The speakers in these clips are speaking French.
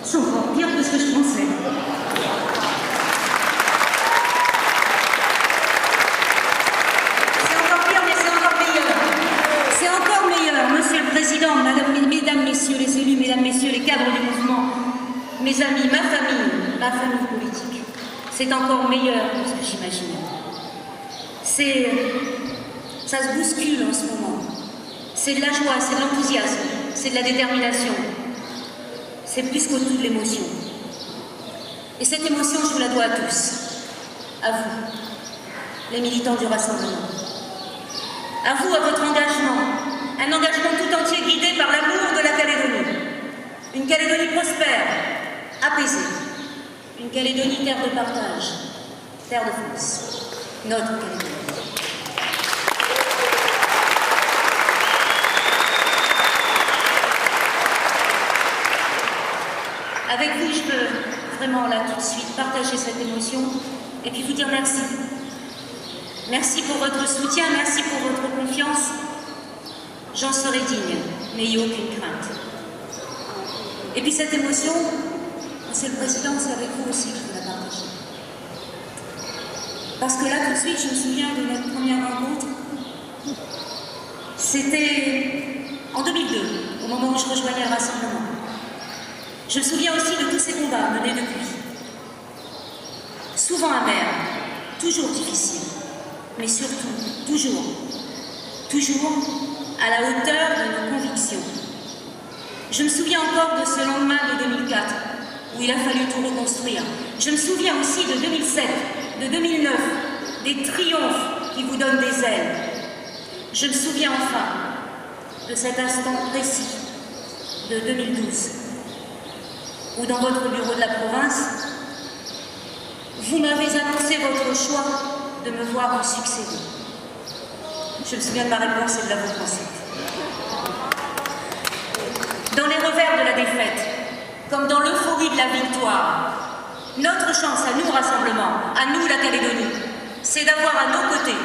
C'est encore pire que ce que je pensais. C'est encore pire, mais c'est encore meilleur. C'est encore meilleur, Monsieur le Président, Mesdames, Messieurs les élus, Mesdames, Messieurs les cadres du mouvement, mes amis, ma famille politique. C'est encore meilleur que ce que j'imaginais. Ça se bouscule en ce moment. C'est de la joie, c'est de l'enthousiasme, c'est de la détermination. C'est plus qu'au-dessus de l'émotion. Et cette émotion, je vous la dois à tous. À vous, les militants du Rassemblement. À vous, à votre engagement. Un engagement tout entier guidé par l'amour de la Calédonie. Une Calédonie prospère, apaisée. Une Calédonie terre de partage, terre de France. Notre Calédonie. Avec vous, je peux vraiment là tout de suite partager cette émotion et puis vous dire merci. Merci pour votre soutien, merci pour votre confiance. J'en serai digne, n'ayez aucune crainte. Et puis cette émotion, Monsieur le Président, c'est avec vous aussi que je veux la partager. Parce que là, tout de suite, je me souviens de notre première rencontre. C'était en 2002, au moment où je rejoignais le Rassemblement. Je me souviens aussi de tous ces combats menés depuis. Souvent amers, toujours difficiles, mais surtout, toujours à la hauteur de nos convictions. Je me souviens encore de ce lendemain de 2004, où il a fallu tout reconstruire. Je me souviens aussi de 2007, de 2009, des triomphes qui vous donnent des ailes. Je me souviens enfin de cet instant précis de 2012, où dans votre bureau de la province, vous m'avez annoncé votre choix de me voir en succéder. Je me souviens de ma réponse et de la vôtre ensuite. Dans les revers de la défaite, comme dans l'euphorie de la victoire, notre chance à nous, Rassemblement, à nous, la Calédonie, c'est d'avoir à nos côtés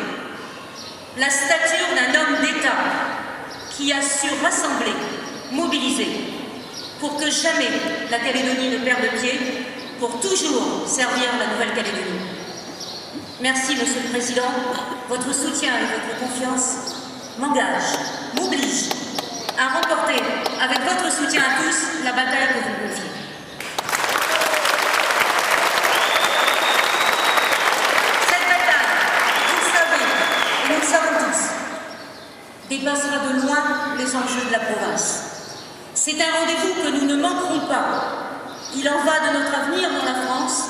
la stature d'un homme d'État qui a su rassembler, mobiliser, pour que jamais la Calédonie ne perde pied, pour toujours servir la Nouvelle-Calédonie. Merci, Monsieur le Président. Votre soutien et votre confiance m'engagent, m'obligent à remporter, avec votre soutien à tous, la bataille que vous me confiez. Cette bataille, vous le savez, et nous le savons tous, dépassera de loin les enjeux de la province. C'est un rendez-vous que nous ne manquerons pas. Il en va de notre avenir dans la France,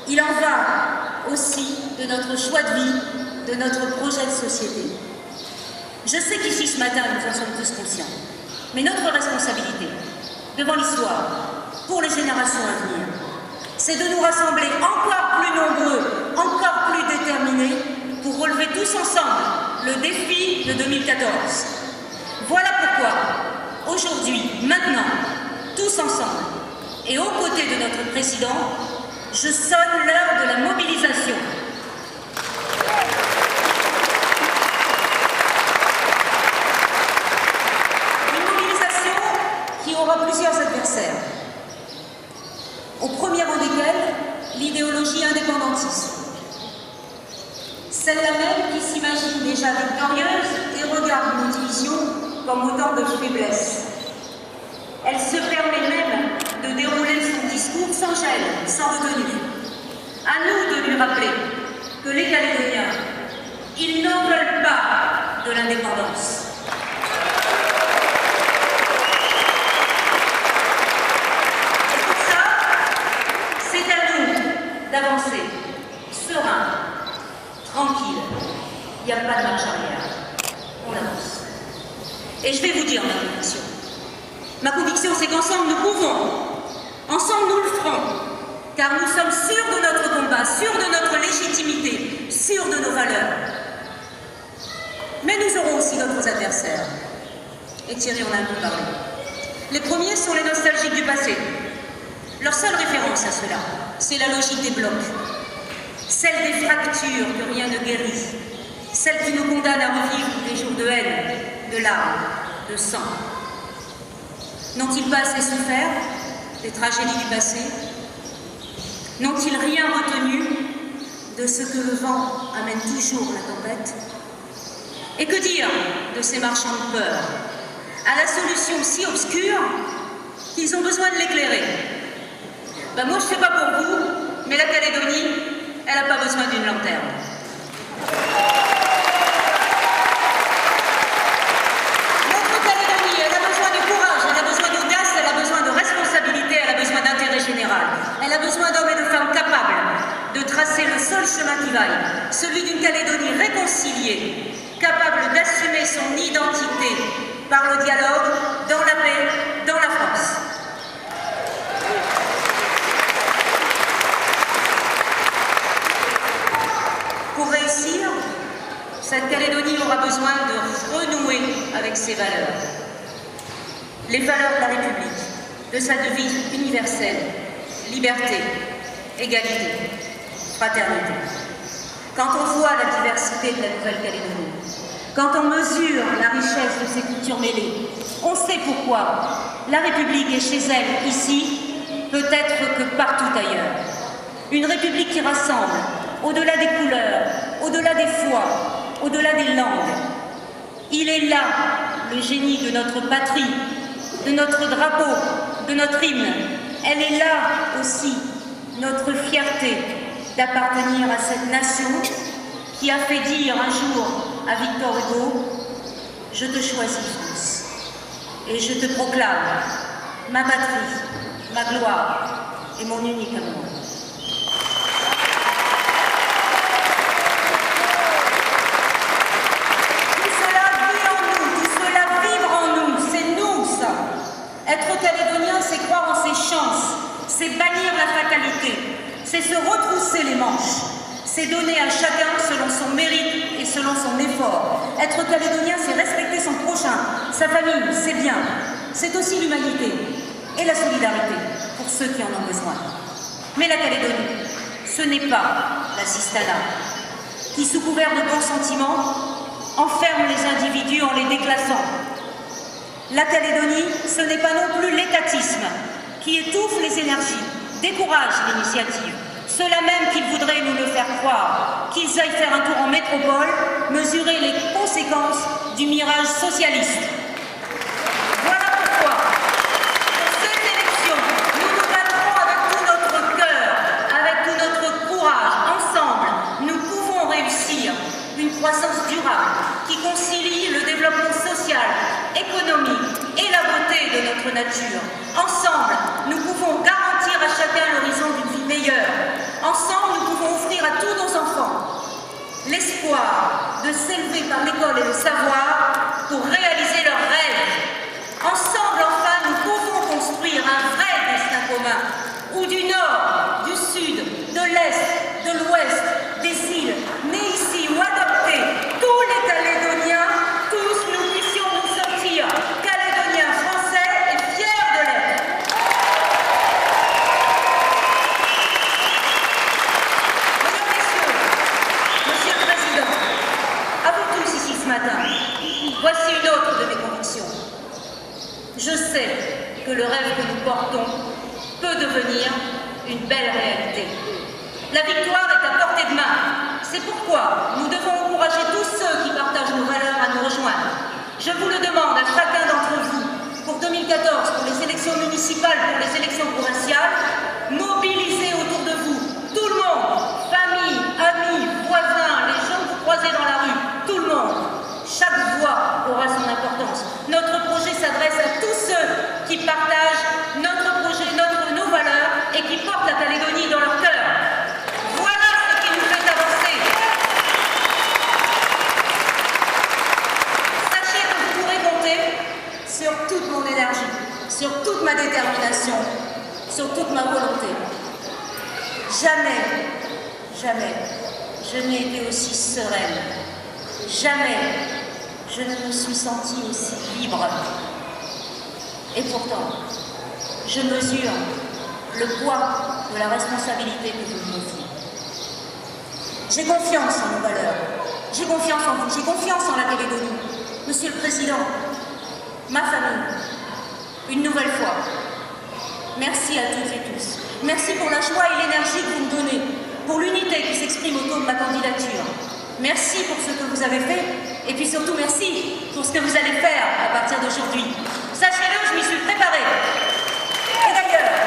il en va aussi de notre choix de vie, de notre projet de société. Je sais qu'ici ce matin, nous en sommes tous conscients, mais notre responsabilité, devant l'histoire, pour les générations à venir, c'est de nous rassembler encore plus nombreux, encore plus déterminés, pour relever tous ensemble le défi de 2014. Voilà pourquoi, aujourd'hui, maintenant, tous ensemble, et aux côtés de notre Président, je sonne l'heure de la mobilisation. Une mobilisation qui aura plusieurs adversaires. Au premier rang desquels, l'idéologie indépendantiste. Celle-là même qui s'imagine déjà victorieuse et regarde nos divisions comme autant de faiblesses. Elle se permet même de dérouler son discours sans gêne, sans retenue. À nous de lui rappeler que les Calédoniens, ils n'en veulent pas de l'indépendance. Et pour ça, c'est à nous d'avancer, serein, tranquille. Il n'y a pas de marche arrière. On avance. Et je vais vous dire ma conviction. Ma conviction, c'est qu'ensemble nous pouvons, ensemble nous le ferons, car nous sommes sûrs de notre combat, sûrs de notre légitimité, sûrs de nos valeurs. Mais nous aurons aussi d'autres adversaires. Et Thierry en a un peu parlé. Les premiers sont les nostalgiques du passé. Leur seule référence à cela, c'est la logique des blocs. Celle des fractures que rien ne guérit. Celle qui nous condamne à revivre des jours de haine, de larmes, de sang. N'ont-ils pas assez souffert? des tragédies du passé? N'ont-ils rien retenu de ce que le vent amène toujours la tempête? Et que dire de ces marchands de peur, à la solution si obscure qu'ils ont besoin de l'éclairer? Ben moi, je ne sais pas pour vous, mais la Calédonie, elle n'a pas besoin d'une lanterne. Notre Calédonie, elle a besoin de courage, elle a besoin d'audace, elle a besoin de responsabilité, elle a besoin d'intérêt général. Elle a besoin d'hommes et de femmes capables de tracer le seul chemin qui vaille, celui d'une Calédonie réconciliée, capable d'assumer son identité par le dialogue, dans la paix, dans la France. Pour réussir, cette Calédonie aura besoin de renouer avec ses valeurs. Les valeurs de la République, de sa devise universelle, liberté, égalité, fraternité. Quand on voit la diversité de la Nouvelle-Calédonie, quand on mesure la richesse de ses cultures mêlées, on sait pourquoi la République est chez elle, ici, peut-être que partout ailleurs. Une République qui rassemble, au-delà des couleurs, au-delà des foi, au-delà des langues. Il est là le génie de notre patrie, de notre drapeau, de notre hymne. Elle est là aussi notre fierté d'appartenir à cette nation qui a fait dire un jour à Victor Hugo « Je te choisis, France, et je te proclame ma patrie, ma gloire et mon unique amour. » Être calédonien, c'est croire en ses chances, c'est bannir la fatalité, c'est se retrousser les manches, c'est donner à chacun selon son mérite et selon son effort. Être calédonien, c'est respecter son prochain, sa famille, ses biens. C'est aussi l'humanité et la solidarité pour ceux qui en ont besoin. Mais la Calédonie, ce n'est pas l'assistanat qui, sous couvert de bons sentiments, enferme les individus en les déclassant. La Calédonie, ce n'est pas non plus l'étatisme qui étouffe les énergies, décourage l'initiative. Ceux-là même qui voudraient nous le faire croire, qu'ils aillent faire un tour en métropole, mesurer les conséquences du mirage socialiste. Voilà pourquoi, pour cette élection, nous nous battrons avec tout notre cœur, avec tout notre courage. Ensemble, nous pouvons réussir une croissance durable qui concilie le développement social, économique et la beauté de notre nature. Ensemble, nous pouvons garantir à chacun l'horizon d'une vie meilleure. Ensemble, nous pouvons offrir à tous nos enfants l'espoir de s'élever par l'école et le savoir pour réaliser leurs rêves. Ensemble, enfin, nous pouvons construire un vrai destin commun, où du nord, du sud, de l'est, de l'ouest, des îles, nés ici ou adoptés, tous les Calédoniens, tous nous puissions nous sentir Calédoniens français et fiers de l'être. Mesdames, Messieurs, Monsieur le Président, à vous tous ici ce matin, voici une autre de mes convictions. Je sais que le rêve que nous portons peut devenir une belle réalité. La victoire est à portée de main. C'est pourquoi nous devons encourager tous ceux qui partagent nos valeurs à nous rejoindre. Je vous le demande à chacun d'entre vous, pour 2014, pour les élections municipales, pour les élections provinciales, mobilisez autour de vous tout le monde, famille, amis, voisins, les gens que vous croisez dans la rue, tout le monde. Chaque voix aura son importance. Notre projet s'adresse à tous ceux qui partagent notre projet, nos valeurs et qui portent la Calédonie dans leur cœur. Voilà ce qui nous fait avancer. Sachez que vous pourrez compter sur toute mon énergie, sur toute ma détermination, sur toute ma volonté. Jamais, jamais, je n'ai été aussi sereine. Jamais je ne me suis sentie aussi libre. Et pourtant, je mesure le poids de la responsabilité que vous me confiez. J'ai confiance en nos valeurs, j'ai confiance en vous, j'ai confiance en la Calédonie. Monsieur le Président, ma famille, une nouvelle fois, merci à toutes et tous. Merci pour la joie et l'énergie que vous me donnez, pour l'unité qui s'exprime autour de ma candidature. Merci pour ce que vous avez fait, et puis surtout merci pour ce que vous allez faire à partir d'aujourd'hui. Sachez-le, je m'y suis préparée. Et d'ailleurs,